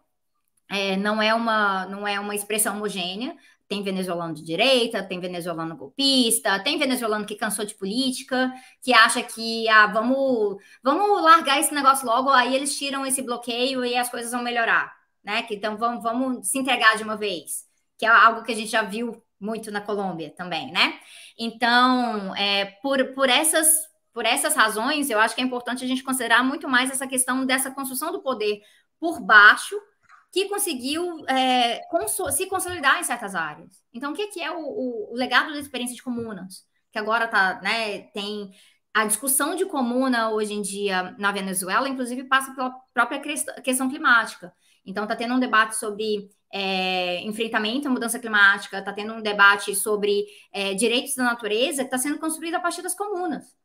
não é uma expressão homogênea. Tem venezuelano de direita, tem venezuelano golpista, tem venezuelano que cansou de política, que acha que vamos largar esse negócio logo, aí eles tiram esse bloqueio e as coisas vão melhorar, né? Então vamos se entregar de uma vez, que é algo que a gente já viu muito na Colômbia também, né? Então, por essas razões, eu acho que é importante a gente considerar muito mais essa questão dessa construção do poder por baixo, que conseguiu se consolidar em certas áreas. Então, o que é o legado da experiência de comunas? Que agora tem a discussão de comuna hoje em dia na Venezuela, inclusive, passa pela própria questão climática. Então, está tendo um debate sobre enfrentamento à mudança climática, está tendo um debate sobre direitos da natureza que está sendo construído a partir das comunas.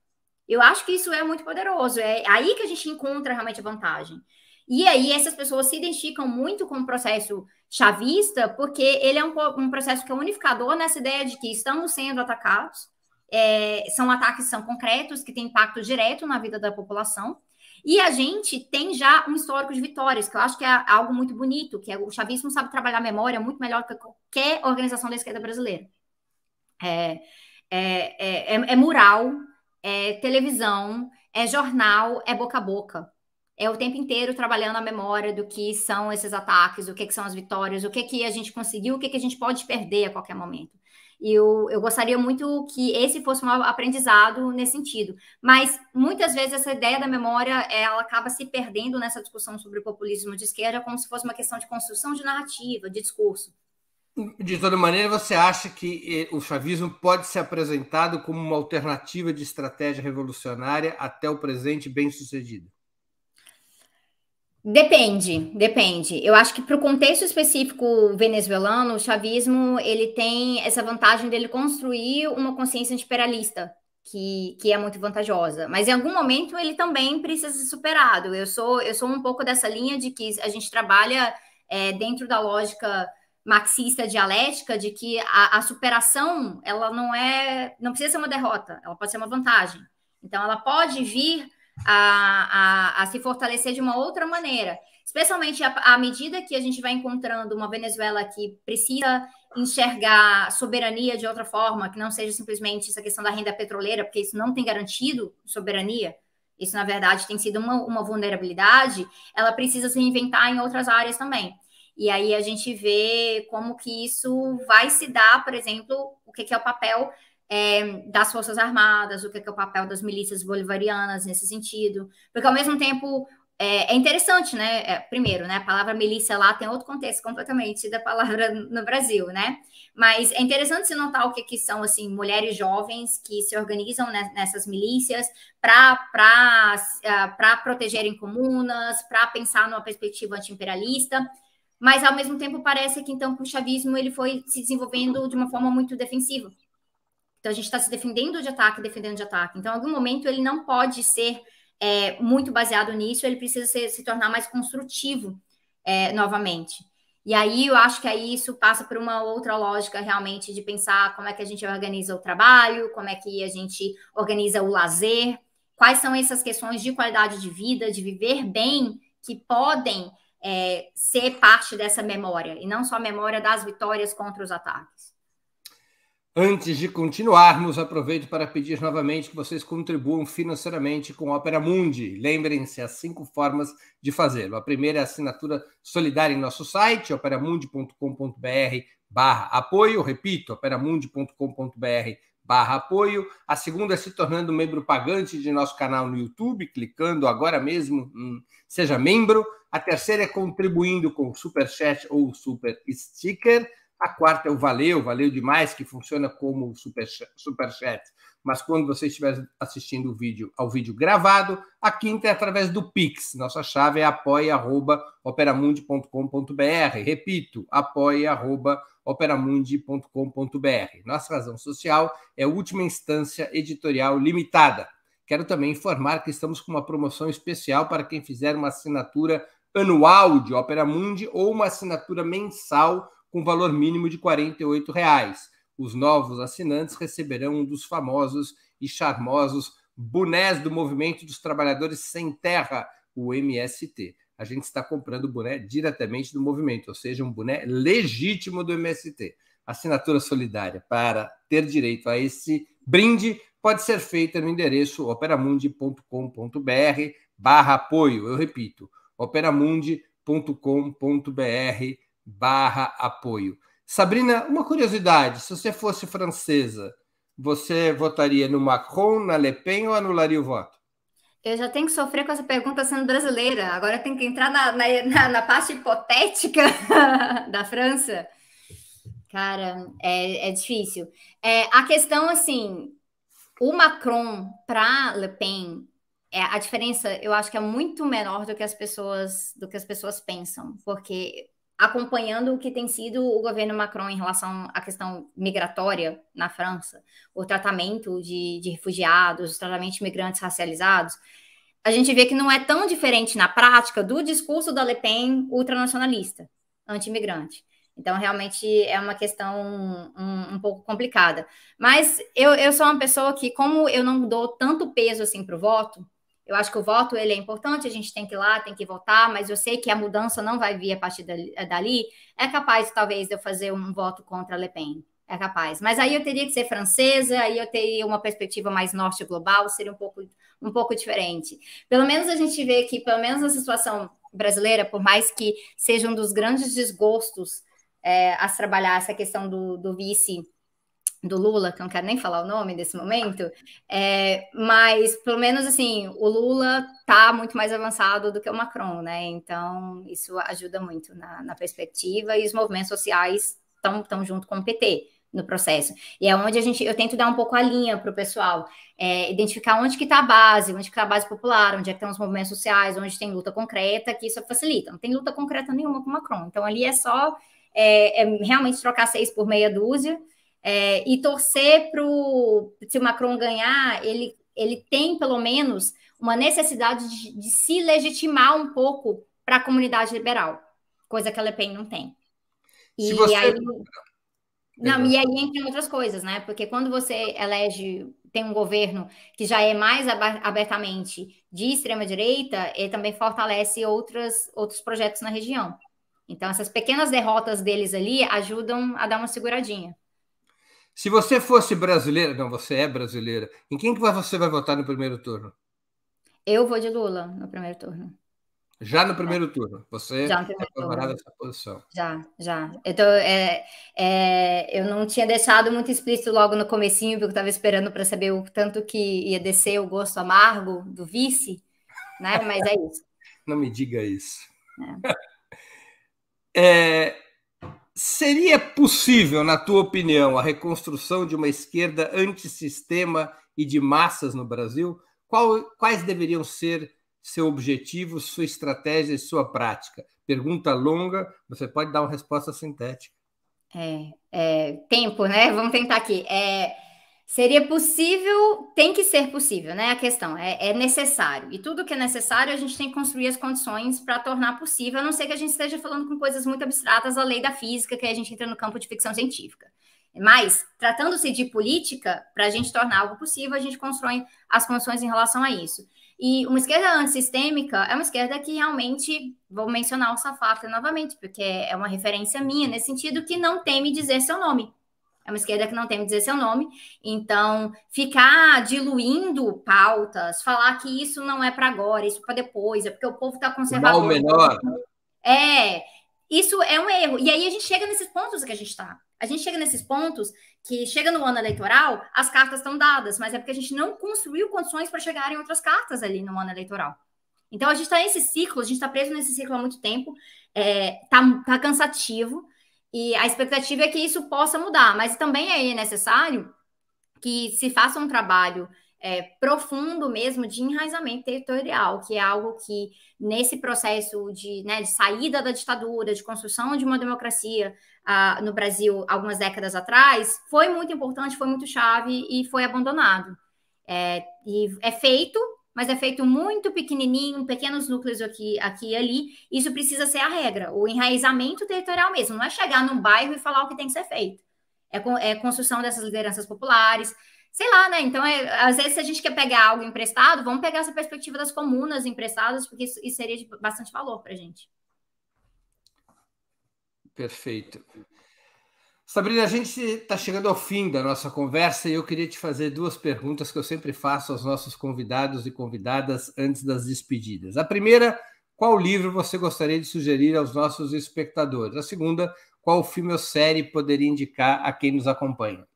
Eu acho que isso é muito poderoso. É aí que a gente encontra realmente a vantagem. E aí essas pessoas se identificam muito com o processo chavista, porque ele é um processo que é unificador nessa ideia de que estamos sendo atacados, são ataques que são concretos, que têm impacto direto na vida da população, e a gente tem já um histórico de vitórias, que eu acho que é algo muito bonito, que o chavismo sabe trabalhar a memória muito melhor que qualquer organização da esquerda brasileira. É mural, é televisão, é jornal, é boca a boca. É o tempo inteiro trabalhando a memória do que são esses ataques, o que são as vitórias, o que a gente conseguiu, o que a gente pode perder a qualquer momento. E eu gostaria muito que esse fosse um aprendizado nesse sentido. Mas, muitas vezes, essa ideia da memória, ela acaba se perdendo nessa discussão sobre o populismo de esquerda como se fosse uma questão de construção de narrativa, de discurso. De toda maneira, você acha que o chavismo pode ser apresentado como uma alternativa de estratégia revolucionária até o presente bem-sucedido? Depende. Eu acho que para o contexto específico venezuelano, o chavismo ele tem essa vantagem dele construir uma consciência anti-imperialista, que é muito vantajosa. Mas em algum momento ele também precisa ser superado. Eu sou um pouco dessa linha de que a gente trabalha dentro da lógica marxista dialética de que a superação ela não precisa ser uma derrota, ela pode ser uma vantagem. Então ela pode vir a se fortalecer de uma outra maneira, especialmente à medida que a gente vai encontrando uma Venezuela que precisa enxergar soberania de outra forma, que não seja simplesmente essa questão da renda petroleira, porque isso não tem garantido soberania, isso na verdade tem sido uma vulnerabilidade, ela precisa se reinventar em outras áreas também. E aí a gente vê como que isso vai se dar, por exemplo, o que é o papel das Forças Armadas, o que é o papel das milícias bolivarianas nesse sentido. Porque, ao mesmo tempo, é interessante, né? Primeiro, né? A palavra milícia lá tem outro contexto completamente da palavra no Brasil, né? Mas é interessante se notar o que são, assim, mulheres jovens que se organizam nessas milícias para protegerem comunas, para pensar numa perspectiva anti-imperialista. Mas, ao mesmo tempo, parece que, então, o chavismo ele foi se desenvolvendo de uma forma muito defensiva. Então, a gente está se defendendo de ataque. Então, em algum momento, ele não pode ser muito baseado nisso, ele precisa se tornar mais construtivo novamente. E aí, eu acho que aí isso passa por uma outra lógica, realmente, de pensar como é que a gente organiza o trabalho, como é que a gente organiza o lazer, quais são essas questões de qualidade de vida, de viver bem, que podem ser parte dessa memória, e não só a memória das vitórias contra os ataques. Antes de continuarmos, aproveito para pedir novamente que vocês contribuam financeiramente com a Opera Mundi. Lembrem-se, as 5 formas de fazê-lo. A primeira é a assinatura solidária em nosso site, operamundi.com.br/apoio. Repito, operamundi.com.br/apoio. A segunda é se tornando membro pagante de nosso canal no YouTube, clicando agora mesmo em Seja Membro. A terceira é contribuindo com o Superchat ou Super Sticker. A quarta é o Valeu demais, que funciona como Superchat, mas quando você estiver assistindo ao vídeo gravado. A quinta é através do Pix. Nossa chave é apoia@operamundi.com.br. Repito, apoia@operamundi.com.br. Nossa razão social é última instância editorial limitada. Quero também informar que estamos com uma promoção especial para quem fizer uma assinatura anual de Opera Mundi ou uma assinatura mensal com valor mínimo de R$ 48. Os novos assinantes receberão um dos famosos e charmosos bonés do Movimento dos Trabalhadores Sem Terra, o MST. A gente está comprando o boné diretamente do movimento, ou seja, um boné legítimo do MST. Assinatura solidária para ter direito a esse brinde pode ser feita no endereço operamundi.com.br/apoio. Eu repito, operamundi.com.br/apoio. Sabrina, uma curiosidade, se você fosse francesa, você votaria no Macron, na Le Pen ou anularia o voto? Eu já tenho que sofrer com essa pergunta sendo brasileira, agora eu tenho que entrar na parte hipotética da França. Cara, é difícil. A questão, assim, O Macron para Le Pen, a diferença eu acho que é muito menor do que as pessoas pensam, porque acompanhando o que tem sido o governo Macron em relação à questão migratória na França, o tratamento de refugiados, o tratamento de migrantes racializados, a gente vê que não é tão diferente na prática do discurso da Le Pen ultranacionalista, anti-imigrante. Então, realmente, é uma questão um pouco complicada. Mas eu sou uma pessoa que, como eu não dou tanto peso assim para o voto, eu acho que o voto ele é importante, a gente tem que ir lá, tem que votar, mas eu sei que a mudança não vai vir a partir dali. É capaz, talvez, de eu fazer um voto contra a Le Pen. É capaz. Mas aí eu teria que ser francesa, aí eu teria uma perspectiva mais norte global, seria um pouco diferente. Pelo menos a gente vê que, pelo menos na situação brasileira, por mais que seja um dos grandes desgostos a se trabalhar essa questão do vice do Lula, que eu não quero nem falar o nome desse momento, mas pelo menos assim, o Lula está muito mais avançado do que o Macron, né? Então isso ajuda muito na perspectiva, e os movimentos sociais estão junto com o PT no processo. E é onde eu tento dar um pouco a linha para o pessoal, identificar onde que está a base, onde que está a base popular, onde é que estão os movimentos sociais, onde tem luta concreta, que isso facilita. Não tem luta concreta nenhuma com o Macron. Então ali é só realmente trocar 6 por meia dúzia, e torcer para se o Macron ganhar, ele tem pelo menos uma necessidade de se legitimar um pouco para a comunidade liberal, coisa que a Le Pen não tem. E aí, entre outras coisas, né? Porque quando você tem um governo que já é mais abertamente de extrema-direita, ele também fortalece outros projetos na região. Então, essas pequenas derrotas deles ali ajudam a dar uma seguradinha. Se você fosse brasileira, não, você é brasileira, em quem que você vai votar no primeiro turno? Eu vou de Lula no primeiro turno. Já no primeiro turno? Você já no primeiro é favorável a essa posição? Já. Eu não tinha deixado muito explícito logo no comecinho, porque eu estava esperando para saber o tanto que ia descer o gosto amargo do vice, né? Mas é isso. Não me diga isso. Seria possível, na tua opinião, a reconstrução de uma esquerda antissistema e de massas no Brasil? Quais deveriam ser seu objetivo, sua estratégia e sua prática? Pergunta longa, você pode dar uma resposta sintética. Tempo, né? Vamos tentar aqui. Seria possível, tem que ser possível, né? A questão é necessário. E tudo que é necessário, a gente tem que construir as condições para tornar possível, a não ser que a gente esteja falando com coisas muito abstratas, a lei da física, que a gente entra no campo de ficção científica. Mas, tratando-se de política, para a gente tornar algo possível, a gente constrói as condições em relação a isso. E uma esquerda antissistêmica é uma esquerda que realmente, vou mencionar o Safata novamente, porque é uma referência minha, nesse sentido que não teme dizer seu nome. É uma esquerda que não teme dizer seu nome. Então, ficar diluindo pautas, falar que isso não é para agora, isso para depois, é porque o povo está conservador. O mal menor. Isso é um erro. E aí a gente chega nesses pontos que a gente está. A gente chega nesses pontos que chega no ano eleitoral, as cartas estão dadas, mas é porque a gente não construiu condições para chegar em outras cartas ali no ano eleitoral. Então a gente está nesse ciclo, a gente está preso nesse ciclo há muito tempo, tá cansativo, e a expectativa é que isso possa mudar, mas também é necessário que se faça um trabalho profundo mesmo de enraizamento territorial, que é algo que nesse processo de saída da ditadura, de construção de uma democracia no Brasil algumas décadas atrás, foi muito importante, foi muito chave e foi abandonado. E é feito, mas é feito muito pequenininho, pequenos núcleos aqui e ali. Isso precisa ser a regra, o enraizamento territorial mesmo, não é chegar num bairro e falar o que tem que ser feito. É construção dessas lideranças populares, sei lá, né? Então, às vezes, se a gente quer pegar algo emprestado, vamos pegar essa perspectiva das comunas emprestadas, porque isso seria de bastante valor para a gente. Perfeito. Sabrina, a gente está chegando ao fim da nossa conversa e eu queria te fazer 2 perguntas que eu sempre faço aos nossos convidados e convidadas antes das despedidas. A primeira, qual livro você gostaria de sugerir aos nossos espectadores? A segunda, qual filme ou série poderia indicar a quem nos acompanha?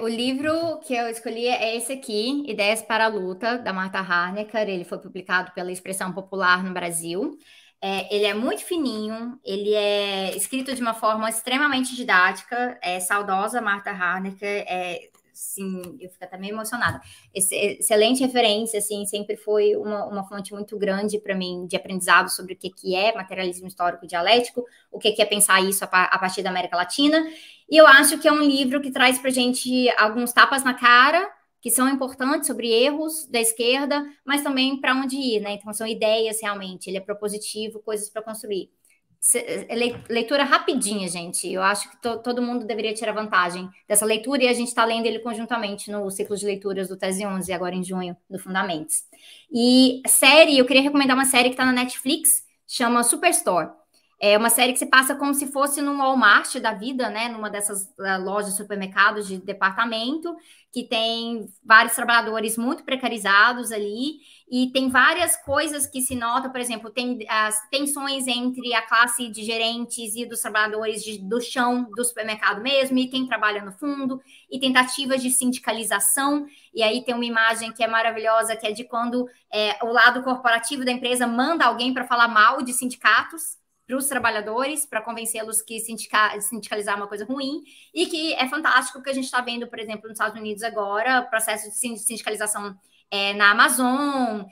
O livro que eu escolhi é esse aqui, Ideias para a Luta, da Martha Harnecker. Ele foi publicado pela Expressão Popular no Brasil. Ele é muito fininho, ele é escrito de uma forma extremamente didática, saudosa Martha Harnecker, sim, eu fico até meio emocionada. Excelente referência, assim, sempre foi uma fonte muito grande para mim de aprendizado sobre o que é materialismo histórico dialético, o que é pensar isso a partir da América Latina. E eu acho que é um livro que traz para a gente alguns tapas na cara, que são importantes, sobre erros da esquerda, mas também para onde ir, né? Então, são ideias realmente, ele é propositivo, coisas para construir. Leitura rapidinha, gente. Eu acho que todo mundo deveria tirar vantagem dessa leitura, e a gente está lendo ele conjuntamente no ciclo de leituras do Tese 11, agora em junho, do Fundamentos. E série, eu queria recomendar uma série que está na Netflix, chama Superstore. É uma série que se passa como se fosse num Walmart da vida, né? Numa dessas lojas de supermercados de departamento, que tem vários trabalhadores muito precarizados ali, e tem várias coisas que se nota, por exemplo, tem as tensões entre a classe de gerentes e dos trabalhadores do chão do supermercado mesmo, e quem trabalha no fundo, e tentativas de sindicalização. E aí tem uma imagem que é maravilhosa, que é de quando o lado corporativo da empresa manda alguém para falar mal de sindicatos para os trabalhadores, para convencê-los que sindicalizar é uma coisa ruim, e que é fantástico que a gente está vendo, por exemplo, nos Estados Unidos agora, processo de sindicalização na Amazon,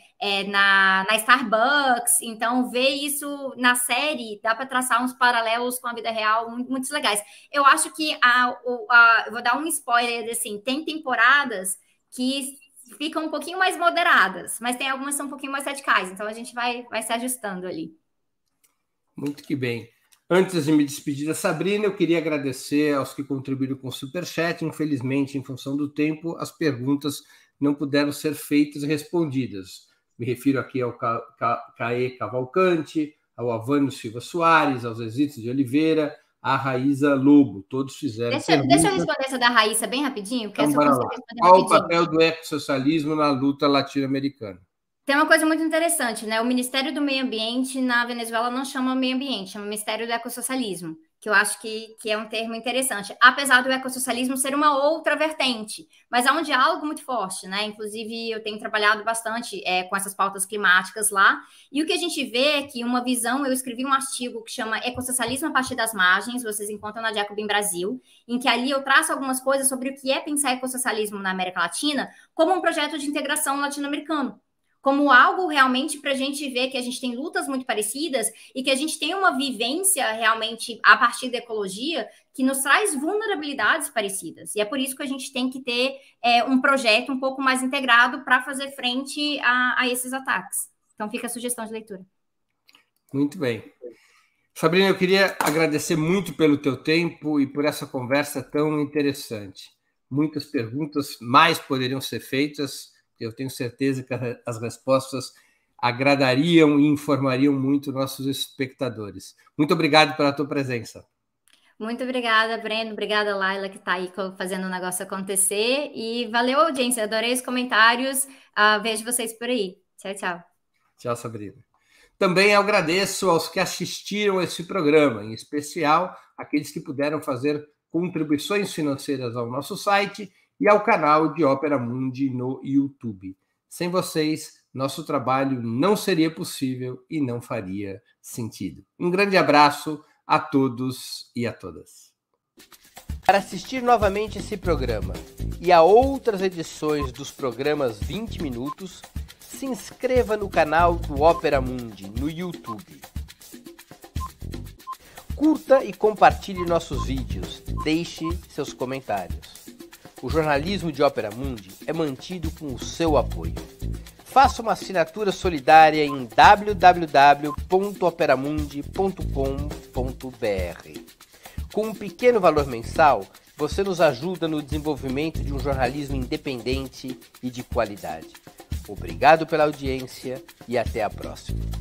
na Starbucks. Então, ver isso na série dá para traçar uns paralelos com a vida real muito legais. Eu acho que eu vou dar um spoiler, assim, tem temporadas que ficam um pouquinho mais moderadas, mas tem algumas que são um pouquinho mais radicais, então a gente vai se ajustando ali. Muito que bem. Antes de me despedir da Sabrina, eu queria agradecer aos que contribuíram com o Superchat. Infelizmente, em função do tempo, as perguntas não puderam ser feitas e respondidas. Me refiro aqui ao Caê Cavalcante, ao Avânio Silva Soares, aos Ezitos de Oliveira, à Raíza Lobo. Todos fizeram perguntas. Deixa eu responder essa da Raíssa bem rapidinho, porque então, qual o papel do ecossocialismo na luta latino-americana? Tem uma coisa muito interessante, né? O Ministério do Meio Ambiente na Venezuela não chama meio ambiente, chama Ministério do Ecossocialismo, que eu acho que é um termo interessante, apesar do ecossocialismo ser uma outra vertente, mas há um diálogo muito forte, né? Inclusive, eu tenho trabalhado bastante com essas pautas climáticas lá, e o que a gente vê é que uma visão, eu escrevi um artigo que chama Ecossocialismo a partir das margens, vocês encontram na Jacobin Brasil, em que ali eu traço algumas coisas sobre o que é pensar ecossocialismo na América Latina como um projeto de integração latino-americano, como algo realmente para a gente ver que a gente tem lutas muito parecidas e que a gente tem uma vivência realmente a partir da ecologia que nos traz vulnerabilidades parecidas. E é por isso que a gente tem que ter um projeto um pouco mais integrado para fazer frente a esses ataques. Então fica a sugestão de leitura. Muito bem. Sabrina, eu queria agradecer muito pelo teu tempo e por essa conversa tão interessante. Muitas perguntas mais poderiam ser feitas. Eu tenho certeza que as respostas agradariam e informariam muito nossos espectadores. Muito obrigado pela tua presença. Muito obrigada, Breno. Obrigada, Laila, que está aí fazendo o negócio acontecer. E valeu, audiência. Adorei os comentários. Vejo vocês por aí. Tchau, tchau. Tchau, Sabrina. Também agradeço aos que assistiram a esse programa, em especial aqueles que puderam fazer contribuições financeiras ao nosso site e ao canal de Ópera Mundi no YouTube. Sem vocês, nosso trabalho não seria possível e não faria sentido. Um grande abraço a todos e a todas. Para assistir novamente esse programa e a outras edições dos programas 20 Minutos, se inscreva no canal do Ópera Mundi no YouTube. Curta e compartilhe nossos vídeos. Deixe seus comentários. O jornalismo de Ópera Mundi é mantido com o seu apoio. Faça uma assinatura solidária em www.operamundi.com.br. Com um pequeno valor mensal, você nos ajuda no desenvolvimento de um jornalismo independente e de qualidade. Obrigado pela audiência e até a próxima.